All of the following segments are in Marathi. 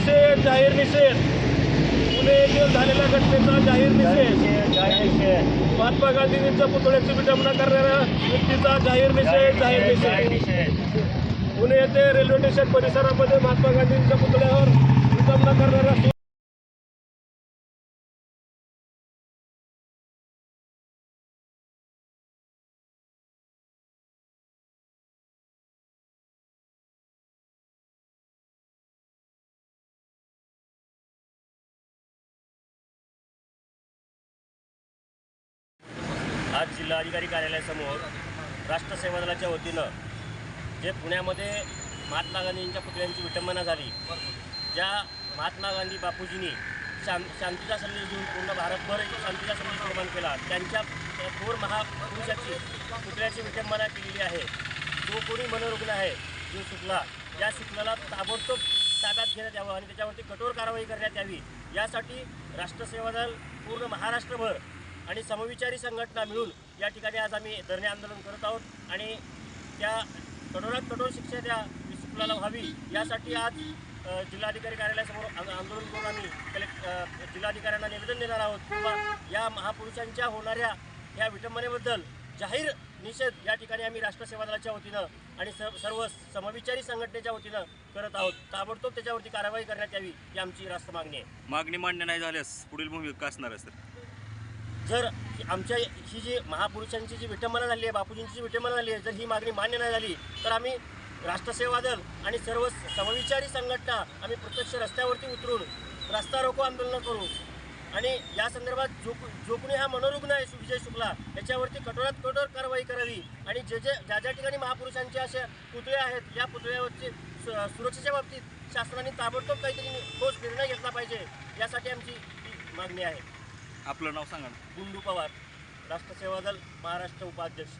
निषेध जाहीर निषेध पुणे येथे झालेल्या घटनेचा जाहीर निषेध महात्मा गांधींच्या पुतळ्याची विटंबना करणाऱ्या व्यक्तीचा जाहीर निषेध पुणे येथे रेल्वे स्टेशन परिसरामध्ये महात्मा गांधींच्या पुतळ्यावर विटंबना करणाऱ्या आज जिल्हाधिकारी कार्यालयासमोर राष्ट्रसेवा दलाच्या वतीनं जे पुण्यामध्ये महात्मा गांधींच्या पुतळ्यांची विटंबना झाली, ज्या महात्मा गांधी बापूजींनी शांतीचा संदेश देऊन पूर्ण भारतभर एक शांतीचा संदेश निर्माण केला, त्यांच्या थोर महापुरुषाची पुतळ्याची विटंबना केलेली आहे। जो कोणी मनोरुग्ण आहे, जो शुक्ला, या शुक्लाला ताबडतोब ताब्यात घेण्यात यावं आणि त्याच्यावरती कठोर कारवाई करण्यात यावी, यासाठी राष्ट्रसेवा दल पूर्ण महाराष्ट्रभर आणि समविचारी संघटना मिळून या ठिकाणी आज आम्ही धरणे आंदोलन करत आहोत आणि त्या कठोरात कठोर शिक्षा त्या शुक्लाला व्हावी यासाठी आज जिल्हाधिकारी कार्यालयासमोर आंदोलन करून आम्ही जिल्हाधिकाऱ्यांना निवेदन देणार आहोत किंवा या महापुरुषांच्या होणाऱ्या या विटंबनेबद्दल जाहीर निषेध या ठिकाणी आम्ही राष्ट्रसेवा दलाच्या वतीनं आणि सर्व समविचारी संघटनेच्या वतीनं करत आहोत। ताबडतोब त्याच्यावरती कारवाई करण्यात यावी ही आमची रास्त मागणी आहे। मागणी मान्य नाही झाल्यास पुढील भूमिका काय असणार आहे सर? जर आमच्या ही जी महापुरुषांची जी विटंबना झाली आहे, बापूजींची जी विटंबना झाली आहे, जर ही मागणी मान्य नाही झाली तर आम्ही राष्ट्रसेवा दल आणि सर्व समविचारी संघटना आम्ही प्रत्यक्ष रस्त्यावरती उतरून रस्ता रोको आंदोलन करू आणि या संदर्भात जो कोणी हा मनोरुग्ण आहे विजय शुक्ला याच्यावरती कठोरात कठोर कारवाई करावी आणि ज्या ठिकाणी महापुरुषांचे असे पुतळे आहेत या पुतळ्यावरची सुरक्षेच्या बाबतीत शासनाने ताबडतोब काहीतरी ठोस निर्णय घेतला पाहिजे, यासाठी आमची मागणी आहे। आपलं नाव सांगा। गुंडू पवार, राष्ट्रसेवा दल महाराष्ट्र उपाध्यक्ष।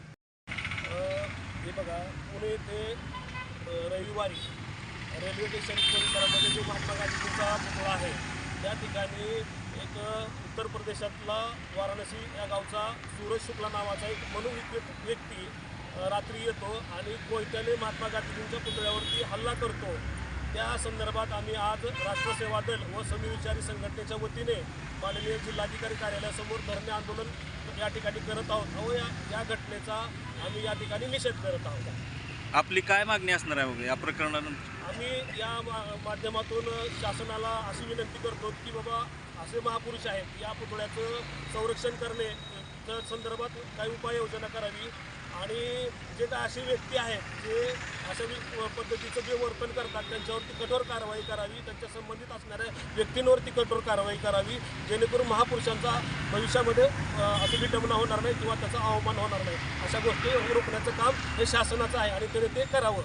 हे बघा, पुणे येथे रविवारी रेल्वे स्टेशन परिसरामध्ये जो महात्मा गांधींचा पुतळा आहे त्या ठिकाणी एक उत्तर प्रदेशातला वाराणसी या गावचा सूरज शुक्ला नावाचा एक मनोविकृत व्यक्ती रात्री येतो आणि कोयत्याने महात्मा गांधींच्या पुतळ्यावरती हल्ला करतो। त्या संदर्भात आम्ही आज राष्ट्रसेवा दल व समविचारी संघटनेच्या वतीने माननीय जिल्हाधिकारी कार्यालयासमोर धरणे आंदोलन या ठिकाणी करत आहोत व या घटनेचा आम्ही या ठिकाणी निषेध करत आहोत। आपली काय मागणी असणार आहे मग या प्रकरणानंतर? आम्ही या माध्यमातून शासनाला अशी विनंती करतो की बाबा असे महापुरुष आहेत, या पुतळ्याचं संरक्षण करणे त्या संदर्भात काही उपाययोजना करावी आणि जे काय असे व्यक्ती आहेत जे अशा पद्धतीचं जे वर्तन करतात त्यांच्यावरती कठोर कारवाई करावी, त्यांच्या संबंधित असणाऱ्या व्यक्तींवरती कठोर कारवाई करावी, जेणेकरून महापुरुषांचा भविष्यामध्ये अशी विटंबना होणार नाही किंवा त्याचा अवमान होणार नाही। अशा गोष्टी रोखण्याचं काम हे शासनाचं आहे आणि त्याने ते करावं।